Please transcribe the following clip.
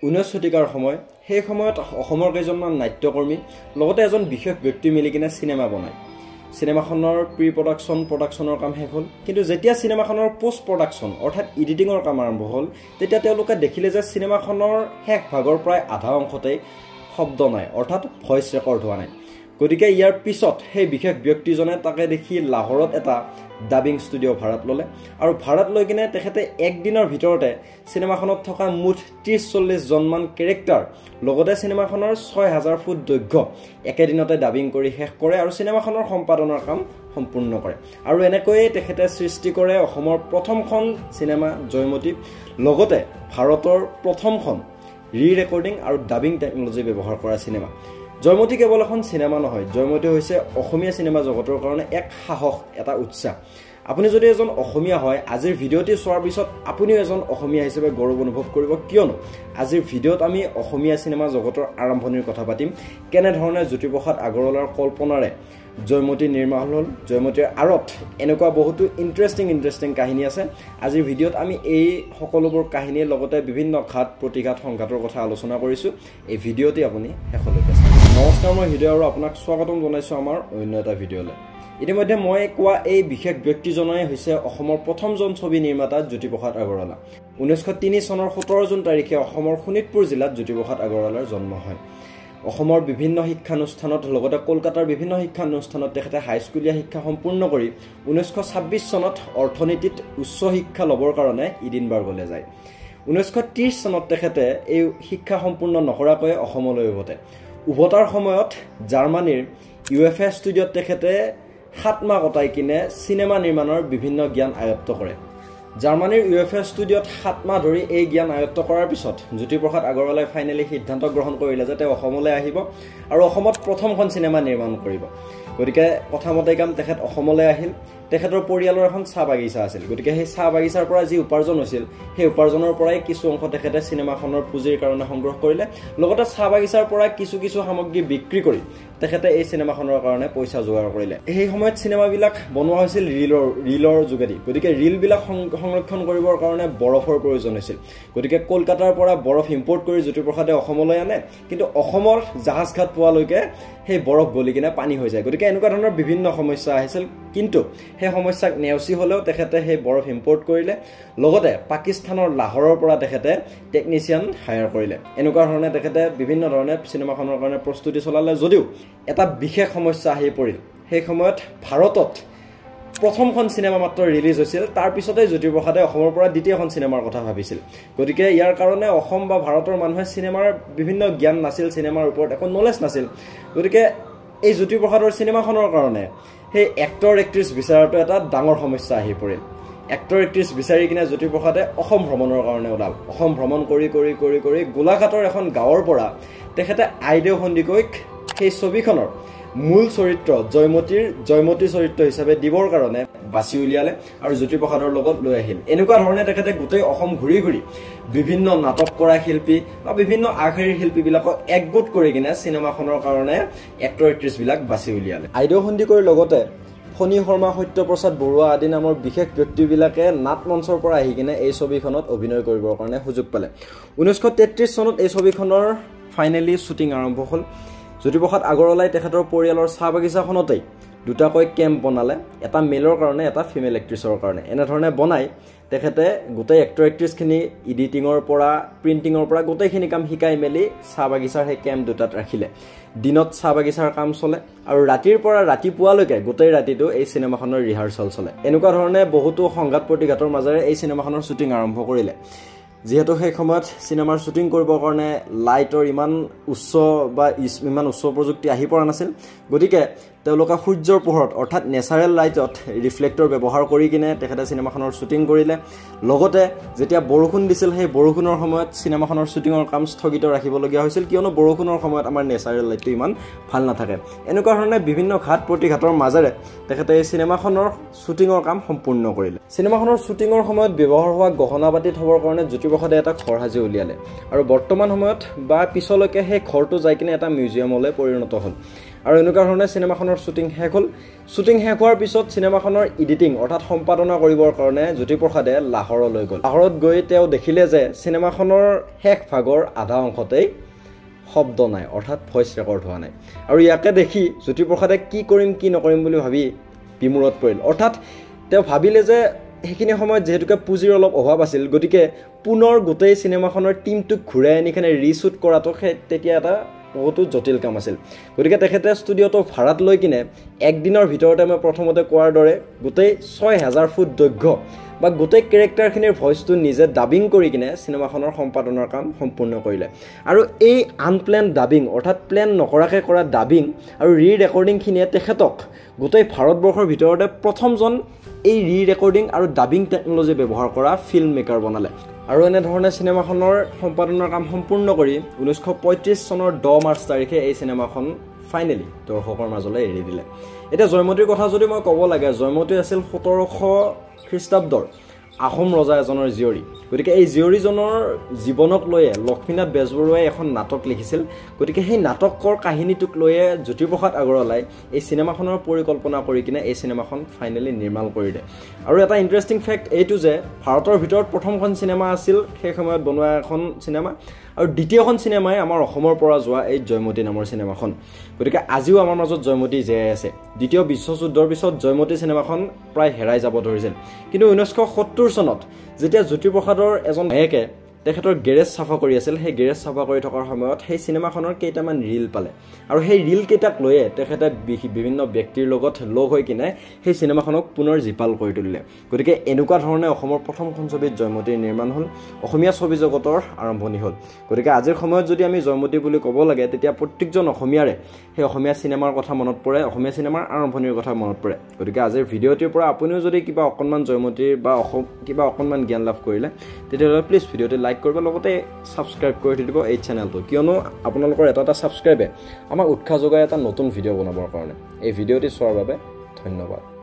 19 শতিকাৰ সময় সেই সময়ত অসমৰ কেইজনমান নাট্যকৰ্মী লগতে এজন বিশেষ ব্যক্তি মিলি কিনে সিনেমা বনায় সিনেমাখনৰ প্ৰি প্ৰডাকচনৰ কাম শেষ হ'ল কিন্তু যেতিয়া সিনেমাখনৰ পোষ্ট প্ৰডাকচন অৰ্থাৎ এডিটিংৰ কাম আৰম্ভ হ'ল তেতিয়া তেওঁলোকে দেখিলে যে সিনেমাখনৰ শেষ ভাগৰ প্ৰায় আধা অংশতে শব্দ নাই অৰ্থাৎ ভয়েস ৰেকৰ্ড হোৱা নাই গতিকে ইয়াৰ পিছত সেই বিশেষ ব্যক্তিজনে তাকে দেখি লাহোৰত এটা ডাবিং ষ্টুডিও ভাড়াত ললে আৰু ভাড়াত লৈ কিনে তেখেতে এক দিনৰ ভিতৰতে সিনেমাখনত থকা মুঠ 30-40 জনমান ক্যাৰেক্টাৰ লগতে সিনেমাখনৰ 6000 ফুট দৈৰ্ঘ্য একেদিনতে ডাবিং কৰি শেষ কৰে আৰু সিনেমাখনৰ সম্পাদনৰ কাম সম্পূৰ্ণ কৰে আৰু এনেকৈয়ে তেখেতে সৃষ্টি কৰে অসমৰ প্ৰথমখন সিনেমা জয়মতী লগতে ভাৰতৰ প্ৰথমখন ৰি-ৰেকৰ্ডিং আৰু ডাবিং টেকনলজি ব্যৱহাৰ কৰা সিনেমা জয়মতী কেৱল এখন সিনেমা নহয় জয়মতী হৈছে অসমীয়া সিনেমা জগতৰ কাৰণে এক সাহস এটা উৎসাহ আপুনি যদি এজন অসমীয়া হয় আজিৰ ভিডিঅ'টি চোৱাৰ পিছত আপুনিও এজন অসমীয়া হিচাপে গৌৰৱ অনুভৱ কৰিব কিয়নো আজিৰ ভিডিঅ'ত আমি অসমীয়া সিনেমা জগতৰ আৰম্ভণিৰ কথা পাতিম কেনে ধৰণে জ্যোতিপ্ৰসাদ আগৰৱালাৰ কল্পনাৰে জয়মতী নিৰ্মাণ হ'ল জয়মতীৰ আৰত এনেকুৱা বহুতো ইন্টাৰেষ্টিং কাহিনী আছে আজিৰ ভিডিঅ'ত আমি এই সকলোবোৰ কাহিনীৰ লগতে বিভিন্ন ঘাত প্ৰতিঘাত সংঘাতৰ কথা আলোচনা কৰিছো এই ভিডিঅ'টি আপুনি শেষলৈকে চাওক নমস্কাৰ মই হৃদয় আৰু আপোনাক স্বাগতম জনাইছো আমাৰ অন্য এটা ভিডিঅ'লৈ ইতিমধ্যে মই কোৱা এই বিশেষ ব্যক্তিজনেই হৈছে অসমৰ প্ৰথমজন ছবি নিৰ্মাতা জ্যোতিপ্ৰসাদ আগৰৱালা 1903 চনৰ 17 জুন তাৰিখে অসমৰ শোণিতপুৰ জিলাত জ্যোতিপ্ৰসাদ আগৰৱালাৰ জন্ম হয় অসমৰ বিভিন্ন শিক্ষানুষ্ঠানত লগতে কলকাতাৰ বিভিন্ন শিক্ষানুষ্ঠানত তেখেতে হাইস্কুলীয়া শিক্ষা সম্পূৰ্ণ কৰি 1926 চনত অৰ্থনীতিত উচ্চ শিক্ষা ল'বৰ কাৰণে ইডিনবাৰ্গলৈ যায় 1930 চনত তেখেতে এই শিক্ষা সম্পূৰ্ণ নকৰাকৈ অসমলৈ উভতাৰ সময়ত জাৰ্মানীৰ ইউএফএ ষ্টুডিঅ'ত তেখেতে 7 মাহ কটাই কিনে সিনেমা নিৰ্মাণৰ বিভিন্ন জ্ঞান আয়ত্ত কৰে জাৰ্মানীৰ ইউএফএ ষ্টুডিঅ'ত 7 মাহ ধৰি এই জ্ঞান আয়ত্ত কৰাৰ পিছত জ্যোতিপ্ৰসাদ আগৰৱালাই ফাইনেলি সিদ্ধান্ত গ্ৰহণ কৰিলে যে তেওঁ অসমলৈ আহিব আৰু অসমত প্ৰথমখন সিনেমা নিৰ্মাণ কৰিব গতিকে কথামতে কাম তেখেত অসমলৈ আহিল তেখেতৰ পৰিয়ালৰ এখন চাহ বাগিচা আছিল গতিকে সেই চাহ বাগিচাৰ পৰা যি উপাৰ্জন হৈছিল সেই উপাৰ্জনৰ পৰাই কিছু অংশ তেখেতে সিনেমাখনৰ পুঁজিৰ কাৰণে সংগ্ৰহ কৰিলে লগতে চাহ বাগিচাৰ পৰা কিছু সামগ্ৰী বিক্ৰী কৰি তেখেতে এই সিনেমাখনৰ কাৰণে পইচা যোগাৰ কৰিলে এই সময়ত সিনেমাবিলাক বনোৱা হৈছিল ৰিলৰ যোগেদি গতিকে ৰিলবিলাক সংৰক্ষণ কৰিবৰ কাৰণে বৰফৰ প্ৰয়োজন হৈছিল গতিকে কলকাতাৰ পৰা বৰফ ইম্পৰ্ট কৰি জ্যোতিপ্ৰসাদে অসমলৈ আনে কিন্তু অসমৰ জাহাজঘাট পোৱালৈকে সেই বৰফ গলি কিনে পানী হৈ যায় গতিকে এনেকুৱা ধৰণৰ বিভিন্ন সমস্যা আহিছিল কিন্তু সেই সমস্যাক নেওচি হলেও তেখেতে সেই বৰফ ইম্পৰ্ট কৰিলে লগতে পাকিস্তানৰ লাহোৰৰ পৰা তেখেতে টেকনিচিয়ান হায়াৰ কৰিলে এনেকুৱা ধৰণে তেখেতে বিভিন্ন ধৰণে সিনেমাখনৰ কাৰণে প্ৰস্তুতি চলালে যদিও এটা বিশেষ সমস্যা আহি পৰিল সেই সময়ত ভাৰতত প্ৰথমখন সিনেমা মাত্ৰ ৰিলিজ হৈছিল তাৰ পিছতে জ্যোতিপ্ৰসাদে অসমৰ পৰা দ্বিতীয়খন সিনেমাৰ কথা ভাবিছিল গতিকে ইয়াৰ কাৰণে অসম বা ভাৰতৰ মানুহে সিনেমাৰ বিভিন্ন জ্ঞান নাছিল সিনেমাৰ ওপৰত একো নলেজ নাছিল গতিকে এই জ্যোতিপ্ৰসাদৰ সিনেমাখনৰ কাৰণে সেই এক্টৰ এক্ট্ৰেছ বিচাৰাটো এটা ডাঙৰ সমস্যা আহি পৰিল এক্টৰ এক্ট্ৰেছ বিচাৰি কিনে জ্যোতিপ্ৰসাদে অসম ভ্ৰমণৰ কাৰণে ওলাল অসম ভ্ৰমণ কৰি গোলাঘাটৰ এখন গাঁৱৰ পৰা তেখেতে আইদেউ সন্দিকৈক সেই ছবিখনৰ মূল চৰিত্ৰ জয়মতী চৰিত্ৰ হিচাপে দিবৰ কাৰণে বাছি উলিয়ালে আৰু জ্যোতিপ্ৰসাদৰ লগত লৈ আহিল এনেকুৱা ধৰণে তেখেতে গোটেই অসম ঘূৰি বিভিন্ন নাটক কৰা শিল্পী বা বিভিন্ন আগশাৰীৰ শিল্পীবিলাকক একগোট কৰি কিনে সিনেমাখনৰ কাৰণে এক্টৰ এক্ট্ৰেছ বিলাক বাছি উলিয়ালে আইদেউ সন্দিকৈৰ লগতে ফণী শৰ্মা সত্যপ্ৰসাদ বৰুৱা আদি নামৰ বিশেষ ব্যক্তিবিলাকে নাট মঞ্চৰ পৰা আহি কিনে এই ছবিখনত অভিনয় কৰিবৰ কাৰণে সুযোগ পালে 1933 চনত এই ছবিখনৰ ফাইনেলি শ্বুটিং আৰম্ভ হ'ল জ্যোতিপ্ৰসাদ আগৰৱালাই তেখেতৰ পৰিয়ালৰ চাহ বাগিচাখনতেই দুটাকৈ কেম্প বনালে এটা মেলৰ কাৰণে এটা ফিমেল এক্ট্ৰেছৰ কাৰণে এনেধৰণে বনাই তেখেতে গোটেই এক্টৰ এক্ট্ৰেছখিনি এডিটিঙৰ পৰা প্ৰিণ্টিঙৰ পৰা গোটেইখিনি কাম শিকাই মেলি চাহ বাগিচাৰ সেই কেম্প দুটাত ৰাখিলে দিনত চাহ বাগিচাৰ কাম চলে আৰু ৰাতিৰ পৰা ৰাতিপুৱালৈকে গোটেই ৰাতিটো এই সিনেমাখনৰ ৰিহাৰ্চেল চলে এনেকুৱা ধৰণে বহুতো সংঘাত প্ৰতিঘাতৰ মাজেৰে এই সিনেমাখনৰ শ্বুটিং আৰম্ভ কৰিলে যেহেতু সেই সময়ত সিনেমাৰ শ্বুটিং কৰিবৰ কাৰণে লাইটৰ ইমান উচ্চ প্ৰযুক্তি আহি পৰা নাছিল গতিকে তেওঁলোকে সূৰ্যৰ পোহৰত অৰ্থাৎ নেচাৰেল লাইটত ৰিফ্লেক্টৰ ব্যৱহাৰ কৰি কিনে তেখেতে সিনেমাখনৰ শ্বুটিং কৰিলে লগতে যেতিয়া বৰষুণ দিছিল সেই বৰষুণৰ সময়ত সিনেমাখনৰ শ্বুটিঙৰ কাম স্থগিত ৰাখিবলগীয়া হৈছিল কিয়নো বৰষুণৰ সময়ত আমাৰ নেচাৰেল লাইটটো ইমান ভাল নাথাকে এনেকুৱা ধৰণে বিভিন্ন ঘাত প্ৰতিঘাতৰ মাজেৰে তেখেতে এই সিনেমাখনৰ শ্বুটিঙৰ কাম সম্পূৰ্ণ কৰিলে সিনেমাখনৰ শ্বুটিঙৰ সময়ত ব্যৱহাৰ হোৱা গহনা পাতি থবৰ কাৰণে জ্যোতিপ্ৰসাদে এটা ঘৰ সাজি উলিয়ালে আৰু বৰ্তমান সময়ত বা পিছলৈকে সেই ঘৰটো যাই কিনে এটা মিউজিয়ামলৈ পৰিণত হ'ল আৰু এনেকুৱা ধৰণে চিনেমাখনৰ শ্বুটিং শেষ হ'ল শ্বুটিং শেষ হোৱাৰ পিছত চিনেমাখনৰ এডিটিং অৰ্থাৎ সম্পাদনা কৰিবৰ কাৰণে জ্যোতিপ্ৰসাদে লাহোৰলৈ গ'ল লাহোৰত গৈ তেওঁ দেখিলে যে চিনেমাখনৰ শেষ ভাগৰ আধা অংশতেই শব্দ নাই অৰ্থাৎ ভয়েস ৰেকৰ্ড হোৱা নাই আৰু ইয়াকে দেখি জ্যোতিপ্ৰসাদে কি কৰিম কি নকৰিম বুলি ভাবি বিমূৰত পৰিল অৰ্থাৎ তেওঁ ভাবিলে যে সেইখিনি সময়ত যেহেতুকে পুঁজিৰ অলপ অভাৱ আছিল গতিকে পুনৰ গোটেই চিনেমাখনৰ টিমটোক ঘূৰাই আনি কিনে ৰিশ্বুট কৰাটো তেতিয়া এটা বহুতো জটিল কাম আছিল গতিকে তেখেতে ষ্টুডিঅ'টো ভাড়াত লৈ কিনে একদিনৰ ভিতৰতে মই প্ৰথমতে কোৱাৰ দৰে গোটেই 6000 ফুট দৈৰ্ঘ্য বা গোটেই কেৰেক্টাৰখিনিৰ ভইচটো নিজে ডাবিং কৰি কিনে চিনেমাখনৰ সম্পাদনৰ কাম সম্পূৰ্ণ কৰিলে আৰু এই আনপ্লেন ডাবিং অৰ্থাৎ প্লেন নকৰাকৈ কৰা ডাবিং আৰু ৰি ৰেকৰ্ডিংখিনিয়ে তেখেতক গোটেই ভাৰতবৰ্ষৰ ভিতৰতে প্ৰথমজন এই ৰি ৰেকৰ্ডিং আৰু ডাবিং টেকন'লজি ব্যৱহাৰ কৰা ফিল্ম মেকাৰ বনালে আৰু এনেধৰণে চিনেমাখনৰ সম্পাদনৰ কাম সম্পূৰ্ণ কৰি 1935 চনৰ 10 মাৰ্চ তাৰিখে এই চিনেমাখন ফাইনেলি দৰ্শকৰ মাজলৈ এৰি দিলে এতিয়া জয়মতীৰ কথা যদি মই ক'ব লাগে জয়মতী আছিল 1700 খ্ৰীষ্টাব্দৰ আহোম ৰজা এজনৰ জীয়ৰী গতিকে এই জীয়ৰীজনৰ জীৱনক লৈয়ে লক্ষ্মীনাথ বেজবৰুৱাই এখন নাটক লিখিছিল গতিকে সেই নাটকৰ কাহিনীটোক লৈয়ে জ্যোতিপ্ৰসাদ আগৰৱালাই এই চিনেমাখনৰ পৰিকল্পনা কৰি কিনে এই চিনেমাখন ফাইনেলি নিৰ্মাণ কৰিলে আৰু এটা ইণ্টাৰেষ্টিং ফেক্ট এইটো যে ভাৰতৰ ভিতৰত প্ৰথমখন চিনেমা আছিল সেই সময়ত বনোৱা এখন চিনেমা আৰু দ্বিতীয়খন চিনেমাই আমাৰ অসমৰ পৰা যোৱা এই জয়মতী নামৰ চিনেমাখন গতিকে আজিও আমাৰ মাজত জয়মতী জীয়াই আছে দ্বিতীয় বিশ্বযুদ্ধৰ পিছত জয়মতী চিনেমাখন প্ৰায় হেৰাই যাব ধৰিছিল কিন্তু 1970 চনত যেতিয়া জ্যোতিপ্ৰসাদৰ এজন ভায়েকে তেখেতৰ গেৰেজ চাফা কৰি আছিল সেই গেৰেজ চাফা কৰি থকাৰ সময়ত সেই চিনেমাখনৰ কেইটামান ৰিল পালে আৰু সেই ৰিল কেইটাক লৈয়ে তেখেতে বিভিন্ন ব্যক্তিৰ লগত লগ হৈ কিনে সেই চিনেমাখনক পুনৰ জিপাল কৰি তুলিলে গতিকে এনেকুৱা ধৰণে অসমৰ প্ৰথমখন ছবিত জয়মতীৰ নিৰ্মাণ হ'ল অসমীয়া ছবি জগতৰ আৰম্ভণি হ'ল গতিকে আজিৰ সময়ত যদি আমি জয়মতী বুলি ক'ব লাগে তেতিয়া প্ৰত্যেকজন অসমীয়াৰে সেই অসমীয়া চিনেমাৰ কথা মনত পৰে অসমীয়া চিনেমাৰ আৰম্ভণিৰ কথা মনত পৰে গতিকে আজিৰ ভিডিঅ'টিৰ পৰা আপুনিও যদি কিবা অকণমান জয়মতীৰ বা কিবা অকণমান জ্ঞান লাভ কৰিলে তেতিয়াহ'লে প্লিজ ভিডিঅ'টি লাইক কৰিব লগতে সাবস্ক্ৰাইব কৰি দিব এই চেনেলটো কিয়নো আপোনালোকৰ এটা সাবস্ক্ৰাইবে আমাক উৎসাহ যোগায় এটা নতুন ভিডিঅ' বনাবৰ কাৰণে এই ভিডিঅ'টি চোৱাৰ বাবে ধন্যবাদ